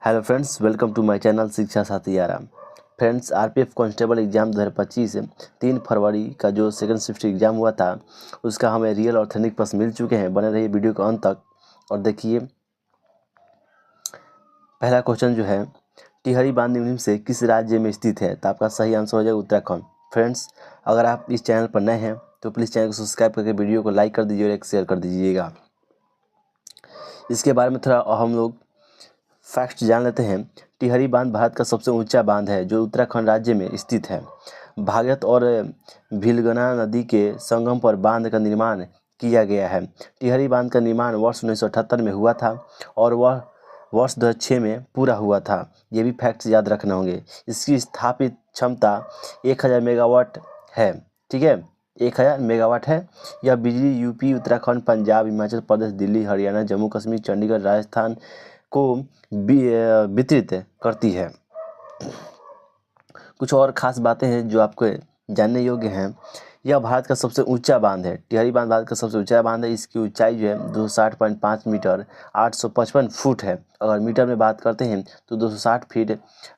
Hello friends, welcome to my channel Shiksha Sathi आराम। Friends, RPF constable exam 2025 3 फरवरी का जो सेकंड शिफ्ट एग्ज़ाम हुआ था उसका हमें रियल और ऑथेंटिक प्रश्न मिल चुके हैं। बने रहिए वीडियो के अंत तक और देखिए। पहला क्वेश्चन जो है, टिहरी बांध निम्न से किस राज्य में स्थित है? तो आपका सही आंसर हो जाएगा उत्तराखंड। फ्रेंड्स, अगर आप इस चैनल पर नए हैं तो प्लीज़ चैनल को सब्सक्राइब करके वीडियो को लाइक कर दीजिए और एक शेयर कर दीजिएगा। इसके बारे में थोड़ा हम लोग फैक्ट जान लेते हैं। टिहरी बांध भारत का सबसे ऊंचा बांध है जो उत्तराखंड राज्य में स्थित है। भागीरथ और भीलगना नदी के संगम पर बांध का निर्माण किया गया है। टिहरी बांध का निर्माण वर्ष 1978 में हुआ था और वह वर्ष 2006 में पूरा हुआ था। ये भी फैक्ट्स याद रखने होंगे। इसकी स्थापित क्षमता 1000 मेगावाट है। ठीक है, 1000 मेगावाट है। यह बिजली यूपी, उत्तराखंड, पंजाब, हिमाचल प्रदेश, दिल्ली, हरियाणा, जम्मू कश्मीर, चंडीगढ़, राजस्थान को वितरित करती है। कुछ और ख़ास बातें हैं जो आपको जानने योग्य हैं। यह भारत का सबसे ऊंचा बांध है। टिहरी बांध भारत का सबसे ऊंचा बांध है। इसकी ऊंचाई जो है 260.5 मीटर 855 फुट है। अगर मीटर में बात करते हैं तो 260 फीट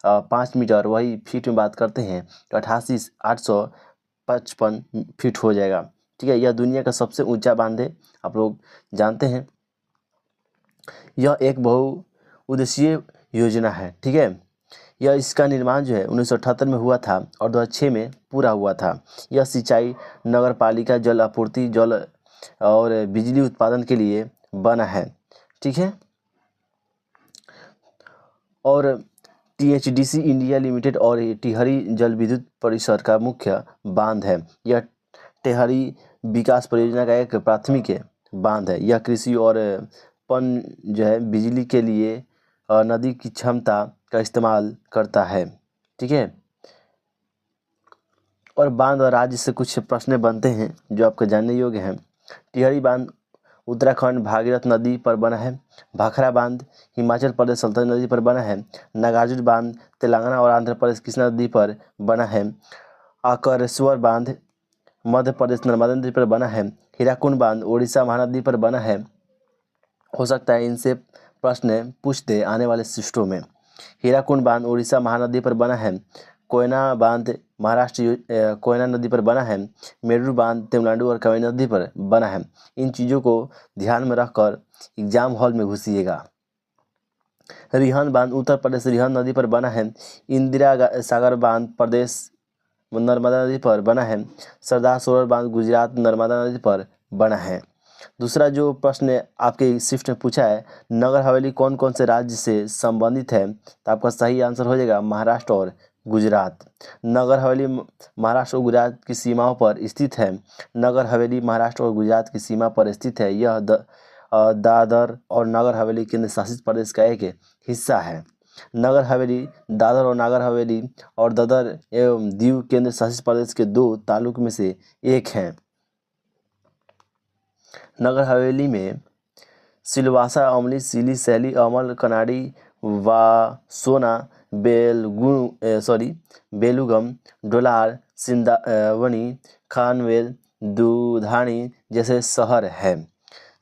5 मीटर, वही फीट में बात करते हैं तो 88,855 फीट हो जाएगा। ठीक है, यह दुनिया का सबसे ऊंचा बांध है, आप लोग जानते हैं। यह एक बहुउद्देशीय योजना है। ठीक है, यह इसका निर्माण जो है 1978 में हुआ था और 2006 में पूरा हुआ था। यह सिंचाई, नगर पालिका, जल आपूर्ति, जल और बिजली उत्पादन के लिए बना है। ठीक है, और टीएचडीसी इंडिया लिमिटेड और टिहरी जल विद्युत परिषद का मुख्य बांध है। यह टिहरी विकास परियोजना का एक प्राथमिक बांध है। यह कृषि और पन जो है बिजली के लिए नदी की क्षमता का इस्तेमाल करता है। ठीक है, और बांध और राज्य से कुछ प्रश्न बनते हैं जो आपके जानने योग्य हैं। टिहरी बांध उत्तराखंड भागीरथ नदी पर बना है। भाखड़ा बांध हिमाचल प्रदेश सल्तनत नदी पर बना है। नागार्जुन बांध तेलंगाना और आंध्र प्रदेश कृष्णा नदी पर बना है। आकरेश्वर बांध मध्य प्रदेश नर्मदा नदी पर बना है। हीराकुंड बांध उड़ीसा महानदी पर बना है। हो सकता है इनसे प्रश्न पूछ दे आने वाले शिफ्टों में। हीराकुंड बांध उड़ीसा महानदी पर बना है। कोयना बांध महाराष्ट्र कोयना नदी पर बना है। मेरुर बांध तमिलनाडु और कावेरी नदी पर बना है। इन चीज़ों को ध्यान में रखकर एग्जाम हॉल में घुसिएगा। रिहन बांध उत्तर प्रदेश रिहन नदी पर बना है। इंदिरा सागर बांध प्रदेश नर्मदा नदी पर बना है। सरदार सरोवर बांध गुजरात नर्मदा नदी पर बना है। दूसरा जो प्रश्न आपके शिफ्ट में पूछा है, नगर हवेली कौन कौन से राज्य से संबंधित है? तो आपका सही आंसर हो जाएगा महाराष्ट्र और गुजरात। नगर हवेली महाराष्ट्र और गुजरात की सीमाओं पर स्थित है। नगर हवेली महाराष्ट्र और गुजरात की सीमा पर स्थित है। यह दादर और नगर हवेली केंद्र शासित प्रदेश का एक हिस्सा है। नगर हवेली दादर और नागर हवेली और दादर एवं दीव केंद्र शासित प्रदेश के 2 तालुक में से एक हैं। नगर हवेली में सिलवासा, अमली, सिली, सैली, अमल, कनाडी, वासोना, बेलुगम, डोलार, सिंदावनी, खानवेल, दूधानी जैसे शहर है।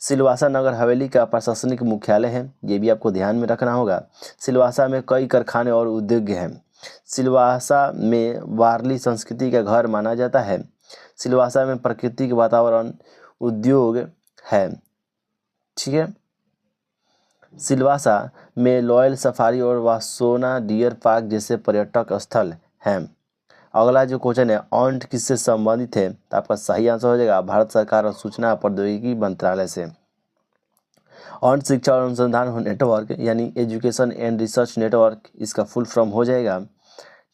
सिलवासा नगर हवेली का प्रशासनिक मुख्यालय है। ये भी आपको ध्यान में रखना होगा। सिलवासा में कई कारखाने और उद्योग हैं। सिलवासा में वारली संस्कृति का घर माना जाता है। सिलवासा में प्राकृतिक वातावरण उद्योग है। ठीक है, सिलवासा में लॉयल सफारी और वासोना डियर पार्क जैसे पर्यटक स्थल हैं। अगला जो क्वेश्चन है, ऑन्ट किससे संबंधित है? तो आपका सही आंसर हो जाएगा भारत सरकार और सूचना प्रौद्योगिकी मंत्रालय से। ऑन्ट शिक्षा और अनुसंधान नेटवर्क यानी एजुकेशन एंड रिसर्च नेटवर्क इसका फुल फॉर्म हो जाएगा।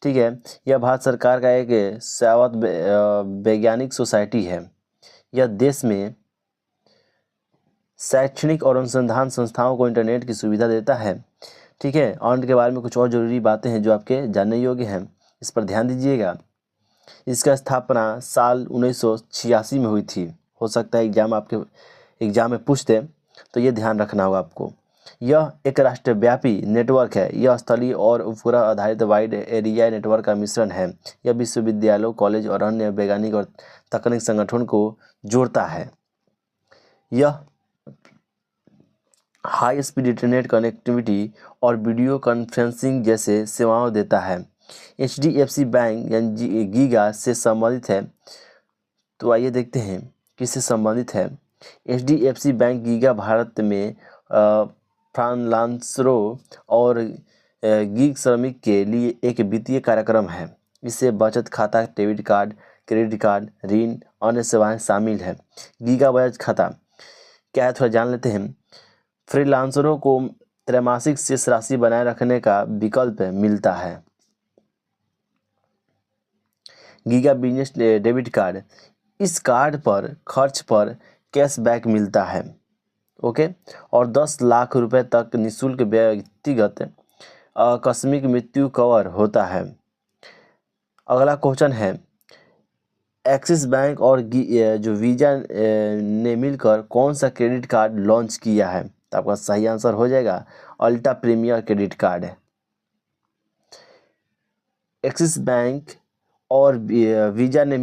ठीक है, यह भारत सरकार का एक स्वायत्त वैज्ञानिक सोसाइटी है। यह देश में शैक्षणिक और अनुसंधान संस्थाओं को इंटरनेट की सुविधा देता है। ठीक है, ऑन्ट के बारे में कुछ और जरूरी बातें हैं जो आपके जानने योग्य हैं, इस पर ध्यान दीजिएगा। इसका स्थापना साल 1986 में हुई थी। हो सकता है एग्जाम में पूछते, तो ये ध्यान रखना होगा आपको। यह एक राष्ट्रव्यापी नेटवर्क है। यह स्थलीय और उपग्रह आधारित वाइड एरिया नेटवर्क का मिश्रण है। यह विश्वविद्यालयों, कॉलेज और अन्य वैज्ञानिक और तकनीक संगठन को जोड़ता है। यह हाई स्पीड इंटरनेट कनेक्टिविटी और वीडियो कॉन्फ्रेंसिंग जैसे सेवाओं देता है। HDFC बैंक यानी गीगा से संबंधित है। तो आइए देखते हैं किससे संबंधित है। HDFC बैंक गीगा भारत में फ्रीलांसरों और गीग श्रमिक के लिए एक वित्तीय कार्यक्रम है। इससे बचत खाता, डेबिट कार्ड, क्रेडिट कार्ड, ऋण, अन्य सेवाएं शामिल है। गीगा बचत खाता क्या है, थोड़ा जान लेते हैं। फ्रीलांसरों को त्रैमासिक शेष राशि बनाए रखने का विकल्प मिलता है। गीगा बिजनेस डेबिट कार्ड, इस कार्ड पर खर्च पर कैशबैक मिलता है। ओके, और 10 लाख रुपए तक निःशुल्क व्यक्तिगत आकस्मिक मृत्यु कवर होता है। अगला क्वेश्चन है, एक्सिस बैंक और जो वीजा ने मिलकर कौन सा क्रेडिट कार्ड लॉन्च किया है। तो आपका सही आंसर हो जाएगा अल्ट्रा प्रीमियर क्रेडिट कार्ड है। एक्सिस बैंक और वीजा ने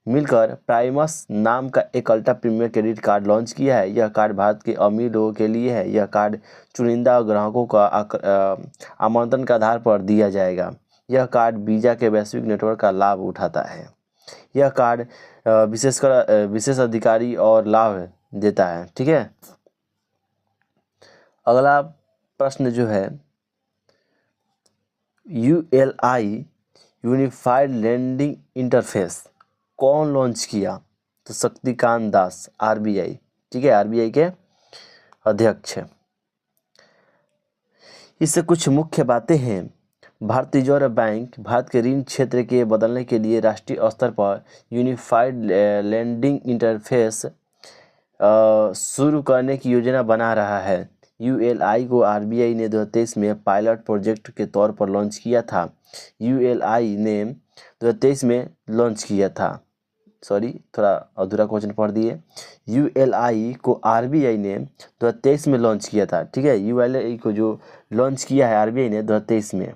मिलकर प्राइमस नाम का एक ultra premier credit card launch किया है। यह कार्ड भारत के अमीर लोगों के लिए है। यह कार्ड चुनिंदा ग्राहकों का आमंत्रण के आधार पर दिया जाएगा। यह कार्ड वीजा के वैश्विक नेटवर्क का लाभ उठाता है। यह कार्ड विशेष अधिकारी और लाभ देता है। ठीक है, अगला प्रश्न जो है, ULI यूनिफाइड लैंडिंग इंटरफेस कौन लॉन्च किया। तो शक्तिकांत दास, RBI। ठीक है, RBI के अध्यक्ष है। इससे कुछ मुख्य बातें हैं। भारतीय रिजर्व बैंक भारत के ऋण क्षेत्र के बदलने के लिए राष्ट्रीय स्तर पर यूनिफाइड लैंडिंग इंटरफेस शुरू करने की योजना बना रहा है। ULI को RBI ने 2023 में पायलट प्रोजेक्ट के तौर पर लॉन्च किया था। ULI ने 2023 में लॉन्च किया था, सॉरी थोड़ा अधूरा क्वेश्चन पढ़ दिए। ULI को RBI ने 2023 में लॉन्च किया था। ठीक है, ULI को जो लॉन्च किया है RBI ने 2023 में।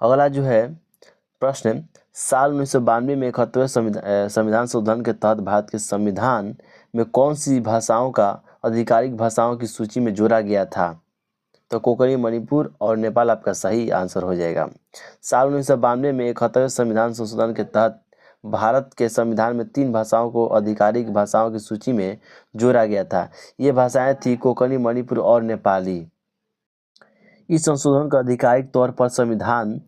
अगला जो है प्रश्न, साल 1992 में 71वें संविधान संशोधन के तहत भारत के संविधान में कौन सी भाषाओं का आधिकारिक भाषाओं की सूची में जोड़ा गया था। तो कोंकणी, मणिपुर और नेपाल आपका सही आंसर हो जाएगा। साल 1992 में 71वें संविधान संशोधन के तहत भारत के संविधान में 3 भाषाओं को आधिकारिक भाषाओं की सूची में जोड़ा गया था। ये भाषाएं थी कोंकणी, मणिपुर और नेपाली। इस संशोधन का आधिकारिक तौर पर संविधान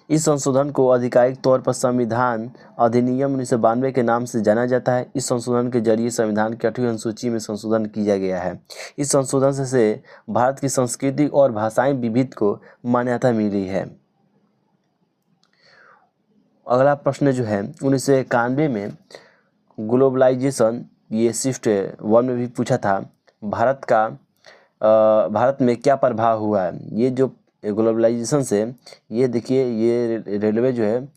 इस संशोधन को आधिकारिक तौर पर संविधान अधिनियम 1992 के नाम से जाना जाता है। इस संशोधन के जरिए संविधान की 8वीं अनुसूची में संशोधन किया गया है। इस संशोधन से भारत की संस्कृति और भाषाई विविध को मान्यता मिली है। अगला प्रश्न जो है, 1991 में ग्लोबलाइजेशन, ये शिफ्ट 1 में भी पूछा था, भारत में क्या प्रभाव हुआ है। ये जो ग्लोबलाइजेशन से, ये देखिए, ये रेलवे जो है,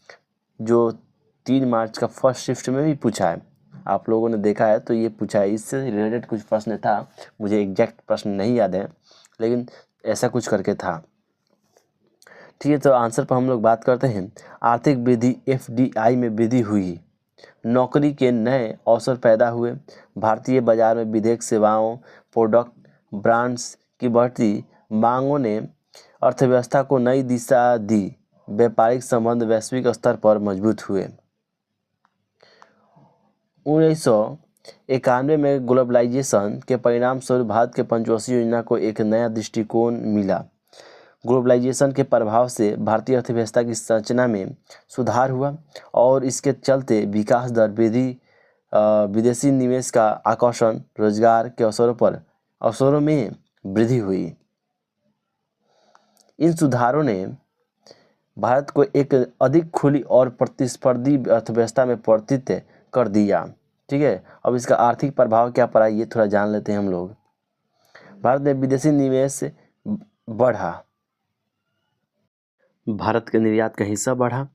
जो 3 मार्च का फर्स्ट शिफ्ट में भी पूछा है, आप लोगों ने देखा है तो ये पूछा है। इससे रिलेटेड कुछ प्रश्न था, मुझे एग्जैक्ट प्रश्न नहीं याद है, लेकिन ऐसा कुछ करके था। ठीक है, तो आंसर पर हम लोग बात करते हैं। आर्थिक वृद्धि, FDI में वृद्धि हुई, नौकरी के नए अवसर पैदा हुए, भारतीय बाजार में विदेश सेवाओं, प्रोडक्ट, ब्रांड्स की बढ़ती मांगों ने अर्थव्यवस्था को नई दिशा दी, व्यापारिक संबंध वैश्विक स्तर पर मजबूत हुए। 1991 में ग्लोबलाइजेशन के परिणाम स्वरूप भारत के पंचवर्षीय योजना को एक नया दृष्टिकोण मिला। ग्लोबलाइजेशन के प्रभाव से भारतीय अर्थव्यवस्था की संरचना में सुधार हुआ और इसके चलते विकास दर वृद्धि, विदेशी निवेश का आकर्षण, रोजगार के अवसरों में वृद्धि हुई। इन सुधारों ने भारत को एक अधिक खुली और प्रतिस्पर्धी अर्थव्यवस्था में परिवर्तित कर दिया। ठीक है, अब इसका आर्थिक प्रभाव क्या पड़ा, ये थोड़ा जान लेते हैं हम लोग। भारत में विदेशी निवेश बढ़ा, भारत के निर्यात का हिस्सा बढ़ा,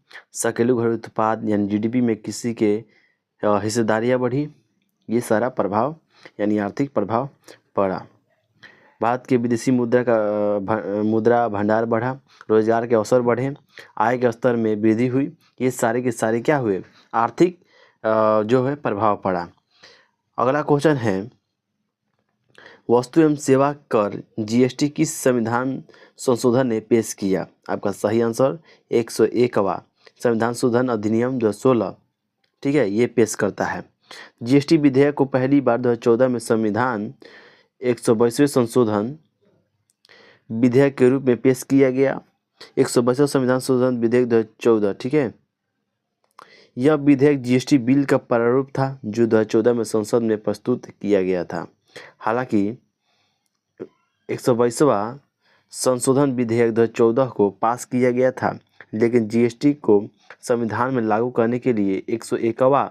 घरेलू उत्पाद यानी GDP में किसी के हिस्सेदारियाँ बढ़ी। ये सारा प्रभाव यानी आर्थिक प्रभाव पड़ा। भारत के विदेशी मुद्रा भंडार बढ़ा, रोजगार के अवसर बढ़े, आय के स्तर में वृद्धि हुई। ये सारे के सारे क्या हुए? आर्थिक जो है प्रभाव पड़ा। अगला क्वेश्चन है, वस्तु एवं सेवा कर जीएसटी किस संविधान संशोधन ने पेश किया? आपका सही आंसर 101वां संविधान संशोधन अधिनियम 2016, ठीक है, ये पेश करता है। जीएसटी विधेयक को पहली बार 2014 में संविधान 122वें संशोधन विधेयक के रूप में पेश किया गया। 122वां संविधान संशोधन विधेयक 2014, ठीक है। यह विधेयक जीएसटी बिल का प्रारूप था जो 2014 में संसद में प्रस्तुत किया गया था। हालांकि 122वां संशोधन विधेयक 2014 को पास किया गया था, लेकिन जीएसटी को संविधान में लागू करने के लिए 101वां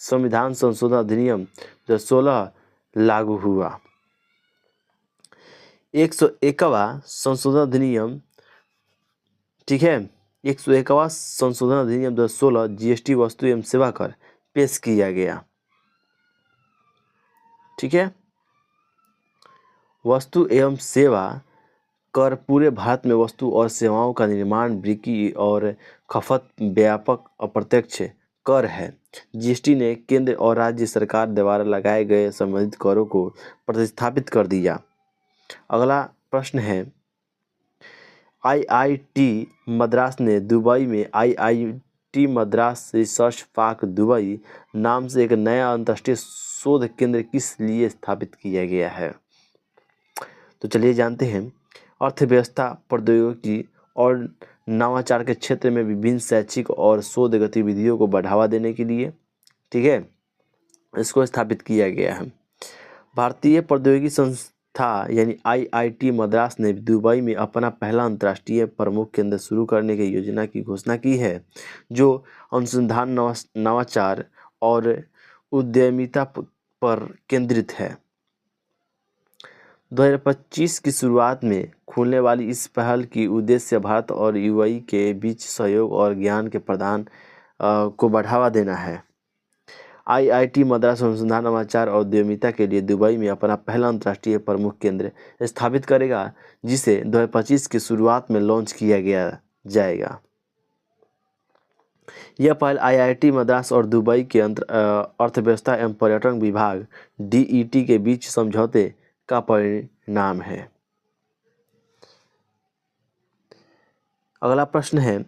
संविधान संशोधन अधिनियम 2016 लागू हुआ। 101वां संशोधन अधिनियम, ठीक है, 101वां संशोधन अधिनियम 2016 जीएसटी वस्तु एवं सेवा कर पेश किया गया, ठीक है। वस्तु एवं सेवा कर पूरे भारत में वस्तु और सेवाओं का निर्माण, बिक्री और खपत व्यापक अप्रत्यक्ष कर है। जीएसटी ने केंद्र और राज्य सरकार द्वारा लगाए गए संबंधित करों को प्रतिस्थापित कर दिया। अगला प्रश्न है, आईआईटी मद्रास ने दुबई में IIT Madras research park Dubai नाम से एक नया अंतर्राष्ट्रीय शोध केंद्र किस लिए स्थापित किया गया है? तो चलिए जानते हैं। अर्थव्यवस्था, प्रौद्योगिकी और नवाचार के क्षेत्र में विभिन्न शैक्षिक और शोध गतिविधियों को बढ़ावा देने के लिए, ठीक है, इसको स्थापित किया गया है। भारतीय प्रौद्योगिकी संस्था यानी आईआईटी मद्रास ने दुबई में अपना पहला अंतर्राष्ट्रीय प्रमुख केंद्र शुरू करने की योजना की घोषणा की है, जो अनुसंधान, नवाचार और उद्यमिता पर केंद्रित है। 2025 की शुरुआत में खुलने वाली इस पहल की उद्देश्य भारत और यूएई के बीच सहयोग और ज्ञान के प्रदान को बढ़ावा देना है। आईआईटी मद्रास अनुसंधान, नवाचार और उद्यमिता के लिए दुबई में अपना पहला अंतर्राष्ट्रीय प्रमुख केंद्र स्थापित करेगा, जिसे 2025 की शुरुआत में लॉन्च किया जाएगा। यह पहल आईआईटी मद्रास और दुबई के अर्थव्यवस्था एवं पर्यटन विभाग डीईटी के बीच समझौते का परिणाम है। अगला प्रश्न है,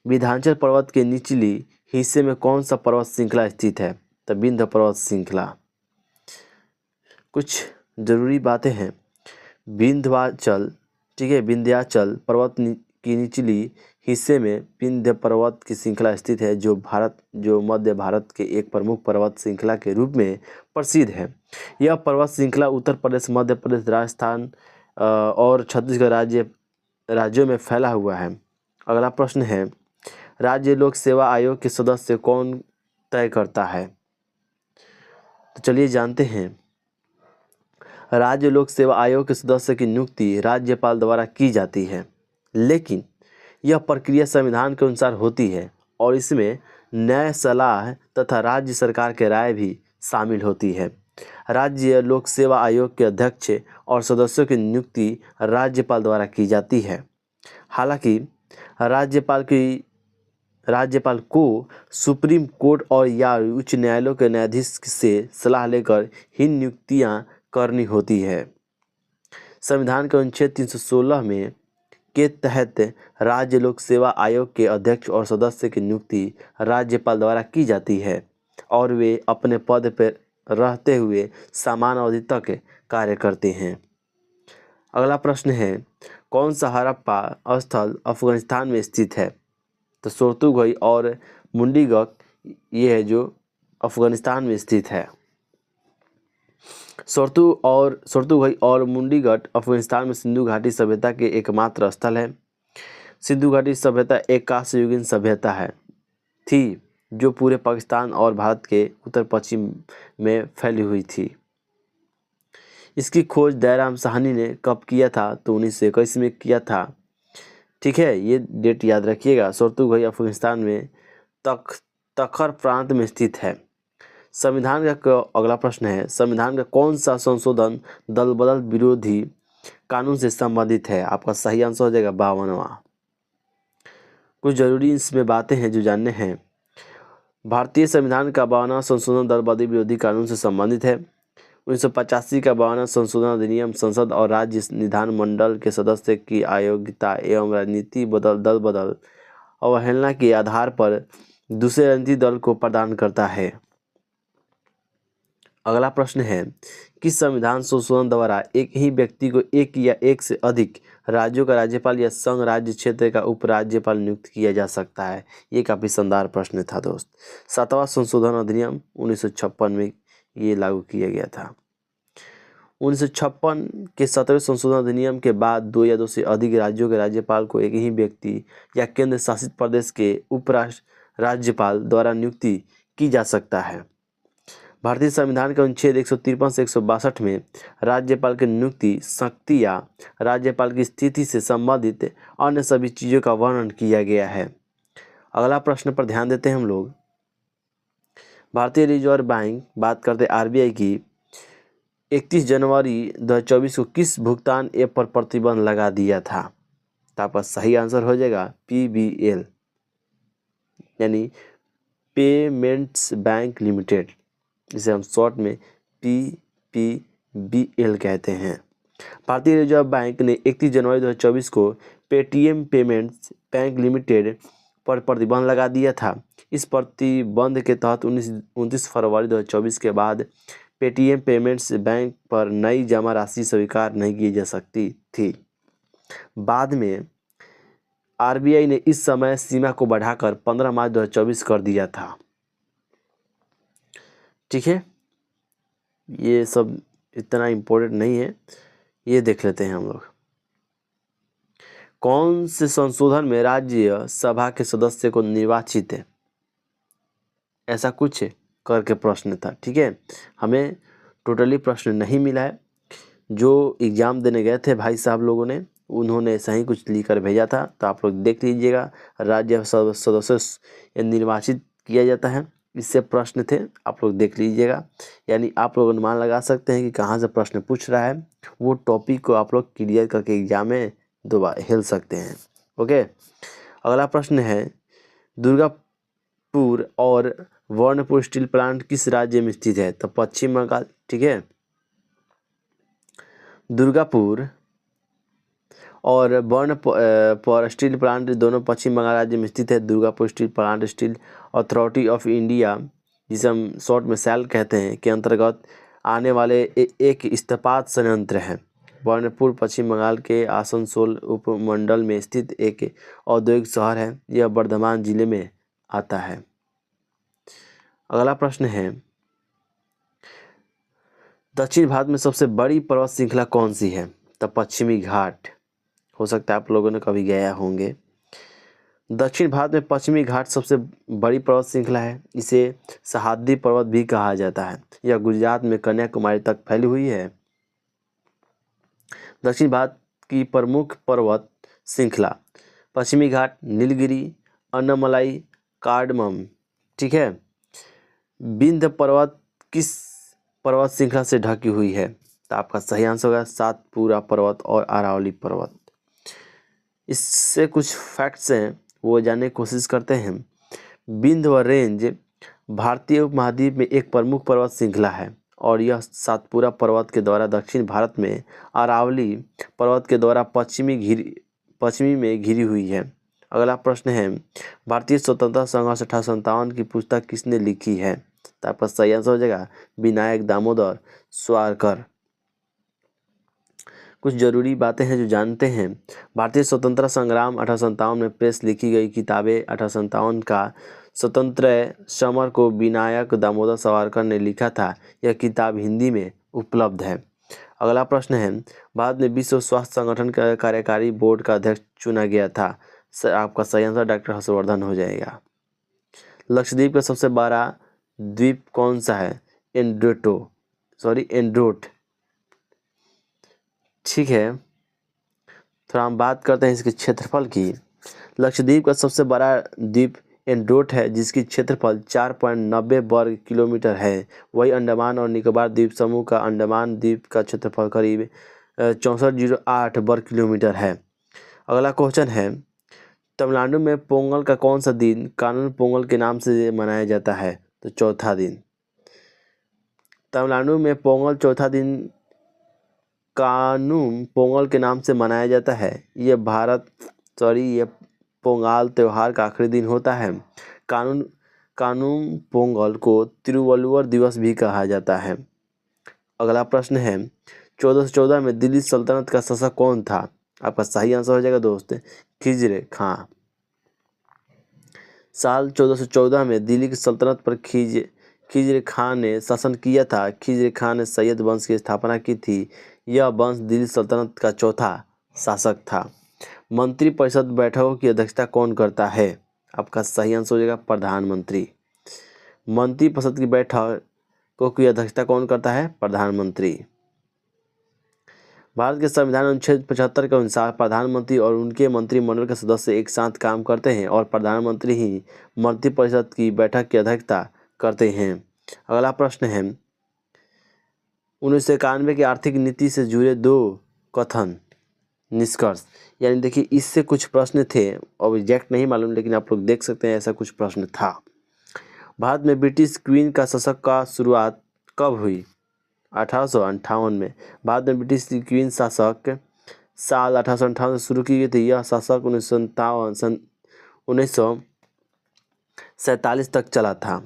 विंध्याचल पर्वत के निचली हिस्से में कौन सा पर्वत श्रृंखला स्थित है? तो विंध्य पर्वत श्रृंखला। कुछ जरूरी बातें हैं। विंध्याचल, ठीक है, विंध्याचल पर्वत की निचली हिस्से में विंध्य पर्वत की श्रृंखला स्थित है, जो मध्य भारत के एक प्रमुख पर्वत श्रृंखला के रूप में प्रसिद्ध है। यह पर्वत श्रृंखला उत्तर प्रदेश, मध्य प्रदेश, राजस्थान और छत्तीसगढ़ राज्यों में फैला हुआ है। अगला प्रश्न है, राज्य लोक सेवा आयोग के सदस्य कौन तय करता है? तो चलिए जानते हैं। राज्य लोक सेवा आयोग के सदस्य की नियुक्ति राज्यपाल द्वारा की जाती है, लेकिन यह प्रक्रिया संविधान के अनुसार होती है और इसमें न्याय सलाह तथा राज्य सरकार के राय भी शामिल होती है। राज्य लोक सेवा आयोग के अध्यक्ष और सदस्यों की नियुक्ति राज्यपाल द्वारा की जाती है। हालांकि राज्यपाल को सुप्रीम कोर्ट और या उच्च न्यायालय के न्यायाधीश से सलाह लेकर ही नियुक्तियां करनी होती है। संविधान के अनुच्छेद 316 में के तहत राज्य लोक सेवा आयोग के अध्यक्ष और सदस्य की नियुक्ति राज्यपाल द्वारा की जाती है और वे अपने पद पर रहते हुए समान अवधि तक कार्य करते हैं। अगला प्रश्न है, कौन सा हड़प्पा स्थल अफगानिस्तान में स्थित है? तो सोर्तुगई और मुंडीगक, ये है जो अफगानिस्तान में स्थित है। सोर्तुगई और मुंडीगढ़ अफगानिस्तान में सिंधु घाटी सभ्यता के एकमात्र स्थल है। सिंधु घाटी सभ्यता एक कांस्ययुगीन सभ्यता थी जो पूरे पाकिस्तान और भारत के उत्तर पश्चिम में फैली हुई थी। इसकी खोज दयाराम साहनी ने कब किया था? तो 1921 में किया था, ठीक है, ये डेट याद रखिएगा। सोर्तुगई अफगानिस्तान में तखर प्रांत में स्थित है। संविधान का अगला प्रश्न है, संविधान का कौन सा संशोधन दल बदल विरोधी कानून से संबंधित है? आपका सही आंसर हो जाएगा 52वां। कुछ जरूरी इसमें बातें हैं जो जानने हैं। भारतीय संविधान का 52वां संशोधन दलबदी विरोधी कानून से संबंधित है। 1985 का 52वां संशोधन अधिनियम संसद और राज्य विधानमंडल के सदस्य की अयोग्यता एवं राजनीति दल बदल अवहेलना के आधार पर दूसरे राजनीतिक दल को प्रदान करता है। अगला प्रश्न है, किस संविधान संशोधन द्वारा एक ही व्यक्ति को एक या एक से अधिक राज्यों का राज्यपाल या संघ राज्य क्षेत्र का उपराज्यपाल नियुक्त किया जा सकता है? ये काफी शानदार प्रश्न था दोस्त। 7वां संशोधन अधिनियम 1956 में ये लागू किया गया था। 1956 के 7वें संशोधन अधिनियम के बाद 2 या 2 से अधिक राज्यों के राज्यपाल को एक ही व्यक्ति या केंद्र शासित प्रदेश के उपराज्यपाल द्वारा नियुक्ति की जा सकता है। भारतीय संविधान के अनुच्छेद 153 से 162 में राज्यपाल की नियुक्ति शक्ति या राज्यपाल की स्थिति से संबंधित अन्य सभी चीजों का वर्णन किया गया है। अगला प्रश्न पर ध्यान देते हैं हम लोग। भारतीय रिजर्व बैंक, बात करते आरबीआई की, 31 जनवरी 2024 को किस भुगतान ऐप पर प्रतिबंध लगा दिया था? तो आपका सही आंसर हो जाएगा PBL, यानी पेमेंट्स बैंक लिमिटेड, जिसे हम शॉर्ट में PPBL कहते हैं। भारतीय रिजर्व बैंक ने 31 जनवरी 2024 को पेटीएम पेमेंट्स बैंक लिमिटेड पर प्रतिबंध लगा दिया था। इस प्रतिबंध के तहत 29 फरवरी 2024 के बाद पेटीएम पेमेंट्स बैंक पर नई जमा राशि स्वीकार नहीं की जा सकती थी। बाद में आरबीआई ने इस समय सीमा को बढ़ाकर 15 मार्च 2024 कर दिया था। ठीक है, ये सब इतना इम्पोर्टेंट नहीं है, ये देख लेते हैं हम लोग। कौन से संशोधन में राज्य सभा के सदस्य को निर्वाचित है, ऐसा कुछ करके प्रश्न था। ठीक है, हमें टोटली प्रश्न नहीं मिला है। जो एग्जाम देने गए थे भाई साहब लोगों ने, उन्होंने ऐसा ही कुछ लिख कर भेजा था, तो आप लोग देख लीजिएगा। राज्य सदस्य निर्वाचित किया जाता है, इससे प्रश्न थे, आप लोग देख लीजिएगा। यानी आप लोग अनुमान लगा सकते हैं कि कहाँ से प्रश्न पूछ रहा है। वो टॉपिक को आप लोग क्लियर करके एग्जाम में दोबारा हिल सकते हैं। ओके, अगला प्रश्न है, दुर्गापुर और वर्णपुर स्टील प्लांट किस राज्य में स्थित है? तो पश्चिम बंगाल। ठीक है, दुर्गापुर और वर्णपुर स्टील प्लांट दोनों पश्चिम बंगाल राज्य में स्थित है। Durgapur steel plant steel authority of India, जिसे हम शॉर्ट में सेल कहते हैं, के अंतर्गत आने वाले एक इस्पात संयंत्र है। वर्णपुर पश्चिम बंगाल के आसनसोल उपमंडल में स्थित एक औद्योगिक शहर है। यह बर्धमान जिले में आता है। अगला प्रश्न है, दक्षिण भारत में सबसे बड़ी पर्वत श्रृंखला कौन सी है? तो पश्चिमी घाट। हो सकता है आप लोगों ने कभी गया होंगे। दक्षिण भारत में पश्चिमी घाट सबसे बड़ी पर्वत श्रृंखला है। इसे सह्याद्री पर्वत भी कहा जाता है। यह गुजरात में कन्याकुमारी तक फैली हुई है। दक्षिण भारत की प्रमुख पर्वत श्रृंखला पश्चिमी घाट, नीलगिरी, अन्नमलाई, कार्डमम। ठीक है, विंध्य पर्वत किस पर्वत श्रृंखला से ढकी हुई है? तो आपका सही आंसर होगा सातपुरा पर्वत और अरावली पर्वत। इससे कुछ फैक्ट्स हैं, वो जानने की कोशिश करते हैं। विंध्य रेंज भारतीय उपमहाद्वीप में एक प्रमुख पर्वत श्रृंखला है और यह सातपुरा पर्वत के द्वारा दक्षिण भारत में, अरावली पर्वत के द्वारा पश्चिमी में घिरी हुई है। अगला प्रश्न है, भारतीय स्वतंत्रता संघर्ष 1857 की पुस्तक किसने लिखी है? तो आपका सही आंसर हो जाएगा विनायक दामोदर सावरकर। कुछ जरूरी बातें हैं जो जानते हैं। भारतीय स्वतंत्रता संग्राम 1857 में प्रेस लिखी गई किताबें 1857 का स्वतंत्र समर को विनायक दामोदर सावरकर ने लिखा था। यह किताब हिंदी में उपलब्ध है। अगला प्रश्न है, भारत में विश्व स्वास्थ्य संगठन का कार्यकारी बोर्ड का अध्यक्ष चुना गया था। आपका सही आंसर डॉक्टर हर्षवर्धन हो जाएगा। लक्षद्वीप का सबसे बड़ा द्वीप कौन सा है? एंड्रोट। ठीक है, थोड़ा हम बात करते हैं इसके क्षेत्रफल की। लक्षद्वीप का सबसे बड़ा द्वीप एंड्रोट है, जिसकी क्षेत्रफल 4.90 वर्ग किलोमीटर है। वही अंडमान और निकोबार द्वीप समूह का अंडमान द्वीप का क्षेत्रफल करीब 6408 वर्ग किलोमीटर है। अगला क्वेश्चन है, तमिलनाडु में पोंगल का कौन सा दिन कानून पोंगल के नाम से मनाया जाता है? तो चौथा दिन। तमिलनाडु में पोंगल चौथा दिन कानून पोंगल के नाम से मनाया जाता है। ये ये पोंगल त्यौहार का आखिरी दिन होता है। कानून पोंगल को तिरुवल्लुवर दिवस भी कहा जाता है। अगला प्रश्न है, 1414 में दिल्ली सल्तनत का शासक कौन था? आपका सही आंसर हो जाएगा दोस्त खिजर खां। साल 1414 में दिल्ली की सल्तनत पर खिजर खां ने शासन किया था। खिजर खां ने सैयद वंश की स्थापना की थी। यह वंश दिल्ली सल्तनत का चौथा शासक था। मंत्रिपरिषद बैठकों की अध्यक्षता कौन करता है? आपका सही आंसर हो जाएगा प्रधानमंत्री। मंत्रिपरिषद की बैठकों की अध्यक्षता कौन करता है? प्रधानमंत्री। भारत के संविधान अनुच्छेद 75 के अनुसार प्रधानमंत्री और उनके मंत्रिमंडल के सदस्य एक साथ काम करते हैं और प्रधानमंत्री ही मंत्रिपरिषद की बैठक की अध्यक्षता करते हैं। अगला प्रश्न है, 1991 की आर्थिक नीति से जुड़े 2 कथन निष्कर्ष। यानी देखिए, इससे कुछ प्रश्न थे और एग्जैक्ट नहीं मालूम, लेकिन आप लोग देख सकते हैं ऐसा कुछ प्रश्न था। भारत में ब्रिटिश क्वीन का शासक का शुरुआत कब हुई? 1858 में। भारत में ब्रिटिश क्वीन शासक साल 1858 शुरू की गई थी। यह शासक 1947 तक चला था।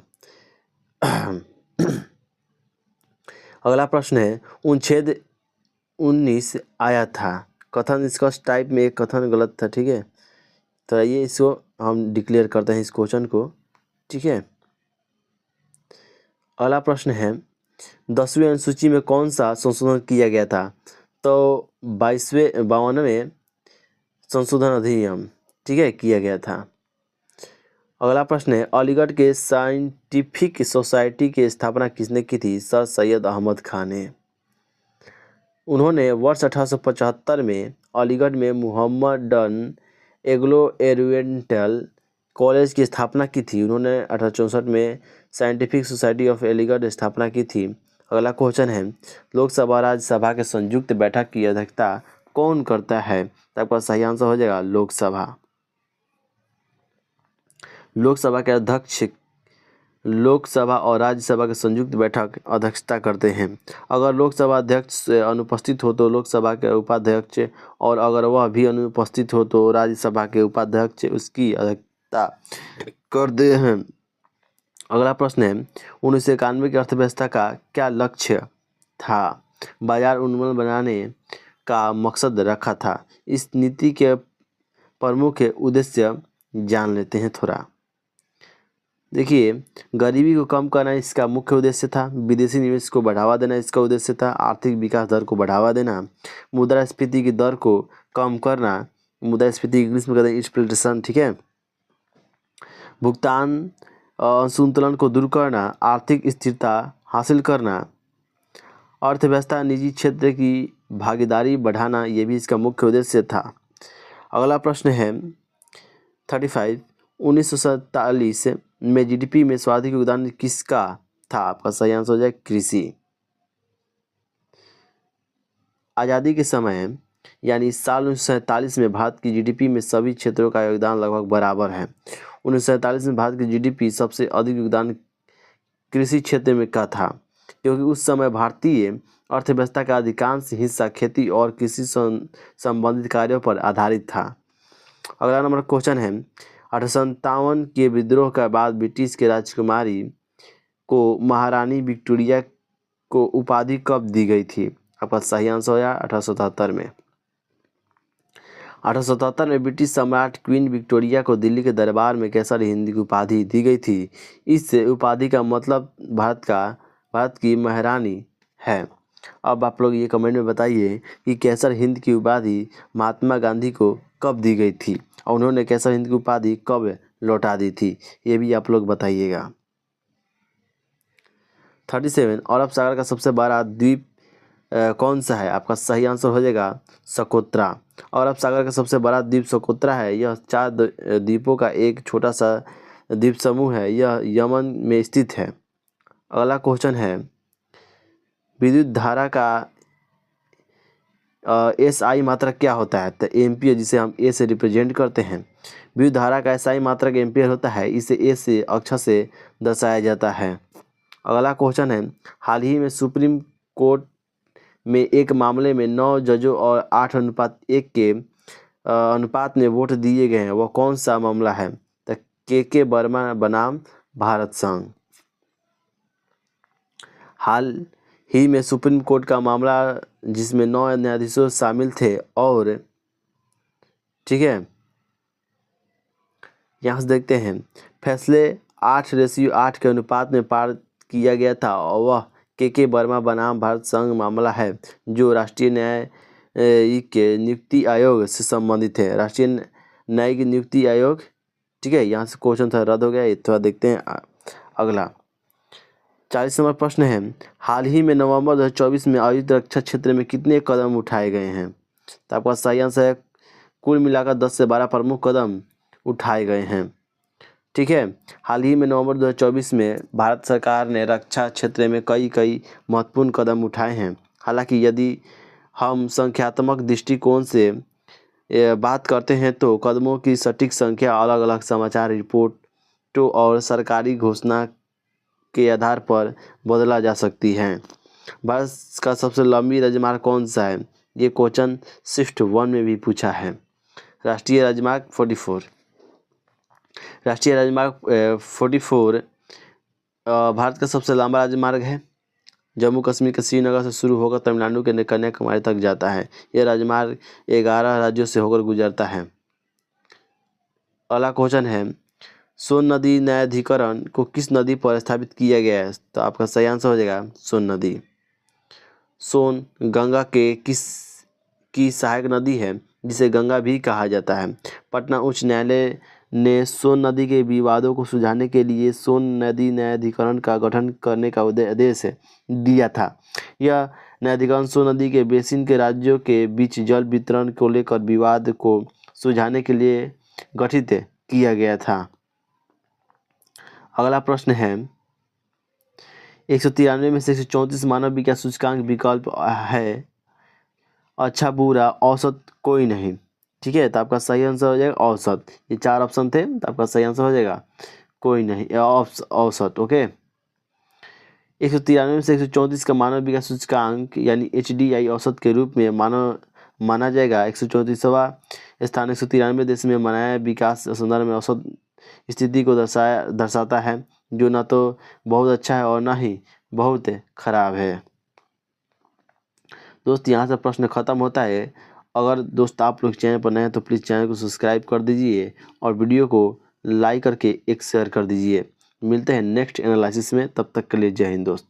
अगला प्रश्न है, अनुच्छेद 19 आया था। कथन निष्कर्ष टाइप में एक कथन गलत था, ठीक है। तो ये इसको हम डिक्लेयर करते हैं इस क्वेश्चन को, ठीक है। अगला प्रश्न है, 10वीं अनुसूची में कौन सा संशोधन किया गया था? तो 52वें संशोधन अधिनियम, ठीक है, किया गया था। अगला प्रश्न है, अलीगढ़ के साइंटिफिक सोसाइटी की स्थापना किसने की थी? सर सैयद अहमद खान ने। उन्होंने वर्ष 1875 में अलीगढ़ में मुहम्मदन एग्लो ओरिएंटल कॉलेज की स्थापना की थी। उन्होंने 1864 में साइंटिफिक सोसाइटी ऑफ अलीगढ़ स्थापना की थी। अगला क्वेश्चन है, लोकसभा राज्यसभा के संयुक्त बैठक की अध्यक्षता कौन करता है? तो आपका सही आंसर हो जाएगा लोकसभा। लोकसभा के अध्यक्ष लोकसभा और राज्यसभा के संयुक्त बैठक अध्यक्षता करते हैं। अगर लोकसभा अध्यक्ष अनुपस्थित हो तो लोकसभा के उपाध्यक्ष, और अगर वह भी अनुपस्थित हो तो राज्यसभा के उपाध्यक्ष उसकी अध्यक्षता करते हैं। अगला प्रश्न है, 1991 की अर्थव्यवस्था का क्या लक्ष्य था? बाजार उन्मुक्त बनाने का मकसद रखा था। इस नीति के प्रमुख उद्देश्य जान लेते हैं थोड़ा। देखिए, गरीबी को कम करना इसका मुख्य उद्देश्य था। विदेशी निवेश को बढ़ावा देना इसका उद्देश्य था। आर्थिक विकास दर को बढ़ावा देना। मुद्रास्फीति की दर को कम करना। मुद्रास्फीति इंग्लिश में कहते हैं इन्फ्लेशन, ठीक है। भुगतान असंतुलन को दूर करना। आर्थिक स्थिरता हासिल करना। अर्थव्यवस्था निजी क्षेत्र की भागीदारी बढ़ाना, ये भी इसका मुख्य उद्देश्य था। अगला प्रश्न है 35, 1947 में जीडीपी में सर्वाधिक योगदान किसका था? आपका सही आंसर हो जाए कृषि। आज़ादी के समय यानी साल 1947 में भारत की जीडीपी में सभी क्षेत्रों का योगदान लगभग बराबर है। 1947 में भारत की जीडीपी सबसे अधिक योगदान कृषि क्षेत्र में का था, क्योंकि उस समय भारतीय अर्थव्यवस्था का अधिकांश हिस्सा खेती और कृषि संबंधित कार्यों पर आधारित था। अगला नंबर क्वेश्चन है, 1857 के विद्रोह के बाद ब्रिटिश के राजकुमारी को महारानी विक्टोरिया को उपाधि कब दी गई थी? आपका सही आंसर है 1877 में। 1877 में ब्रिटिश सम्राट क्वीन विक्टोरिया को दिल्ली के दरबार में केसर हिंद की उपाधि दी गई थी। इस उपाधि का मतलब भारत की महारानी है। अब आप लोग ये कमेंट में बताइए कि केसर हिंद की उपाधि महात्मा गांधी को कब दी गई थी और उन्होंने केसर हिंद की उपाधि कब लौटा दी थी, ये भी आप लोग बताइएगा। 37, अरब सागर का सबसे बड़ा द्वीप कौन सा है? आपका सही आंसर हो जाएगा सोकोत्रा। अरब सागर का सबसे बड़ा द्वीप सोकोत्रा है। यह 4 द्वीपों का एक छोटा सा द्वीप समूह है। यह यमन में स्थित है। अगला क्वेश्चन है, विद्युत धारा का एस आई मात्रक क्या होता है? तो एम्पियर, जिसे हम ए से रिप्रेजेंट करते हैं। विद्युत धारा का एसआई मात्रक एम्पियर होता है, इसे ए से अक्षर से दर्शाया जाता है। अगला क्वेश्चन है, हाल ही में सुप्रीम कोर्ट में एक मामले में 9 जजों और 8:1 के अनुपात में वोट दिए गए हैं, वह कौन सा मामला है? तो के वर्मा बनाम भारत संघ। हाल ही में सुप्रीम कोर्ट का मामला जिसमें 9 न्यायाधीशों शामिल थे और ठीक है, यहाँ से देखते हैं फैसले 8:8 के अनुपात में पारित किया गया था और वह के वर्मा बनाम भारत संघ मामला है जो राष्ट्रीय न्यायिक नियुक्ति आयोग से संबंधित है। राष्ट्रीय न्यायिक नियुक्ति आयोग, ठीक है, यहाँ से क्वेश्चन था रद्द हो गया। थोड़ा देखते हैं अगला 40 नंबर प्रश्न है, हाल ही में नवंबर 2024 में आयोजित रक्षा क्षेत्र में कितने कदम उठाए गए हैं? तो आपका सही आंसर है कुल मिलाकर 10 से 12 प्रमुख कदम उठाए गए हैं। ठीक है, हाल ही में नवंबर 2024 में भारत सरकार ने रक्षा क्षेत्र में कई महत्वपूर्ण कदम उठाए हैं। हालांकि यदि हम संख्यात्मक दृष्टिकोण से बात करते हैं तो कदमों की सटीक संख्या अलग अलग समाचार रिपोर्टों और सरकारी घोषणा के आधार पर बदला जा सकती है। भारत का सबसे लंबी राजमार्ग कौन सा है? ये क्वेश्चन शिफ्ट 1 में भी पूछा है। राष्ट्रीय राजमार्ग 44। राष्ट्रीय राजमार्ग 44 भारत का सबसे लंबा राजमार्ग है। जम्मू कश्मीर के श्रीनगर से शुरू होकर तमिलनाडु के कन्याकुमारी तक जाता है। यह राजमार्ग 11 राज्यों से होकर गुजरता है। अगला क्वेश्चन है, सोन नदी न्यायाधिकरण को किस नदी पर स्थापित किया गया है? तो आपका सही आंसर हो जाएगा सोन नदी। सोन गंगा के की सहायक नदी है जिसे गंगा भी कहा जाता है। पटना उच्च न्यायालय ने सोन नदी के विवादों को सुलझाने के लिए सोन नदी न्यायाधिकरण का गठन करने का आदेश दिया था। यह न्यायाधिकरण सोन नदी के बेसिन के राज्यों के बीच जल वितरण को लेकर विवाद को सुलझाने के लिए गठित किया गया था। अगला प्रश्न है, 193 में से 134 मानव विकास सूचकांक विकल्प है, अच्छा बुरा औसत कोई नहीं। ठीक है, तो आपका सही आंसर हो जाएगा औसत। ये 4 ऑप्शन थे, तो आपका सही आंसर हो जाएगा कोई नहीं, औसत। ओके, 193 में से 134 का मानव विकास सूचकांक यानी HDI औसत के रूप में माना जाएगा। 134वां स्थान 193 देश में मनाया विकास संदर्भ में औसत स्थिति को दर्शाता है, जो ना तो बहुत अच्छा है और ना ही बहुत खराब है। दोस्त, यहाँ से प्रश्न खत्म होता है। अगर दोस्त आप लोग चैनल पर नए हैं तो प्लीज़ चैनल को सब्सक्राइब कर दीजिए और वीडियो को लाइक करके एक शेयर कर दीजिए। मिलते हैं नेक्स्ट एनालिसिस में, तब तक के लिए जय हिंद दोस्त।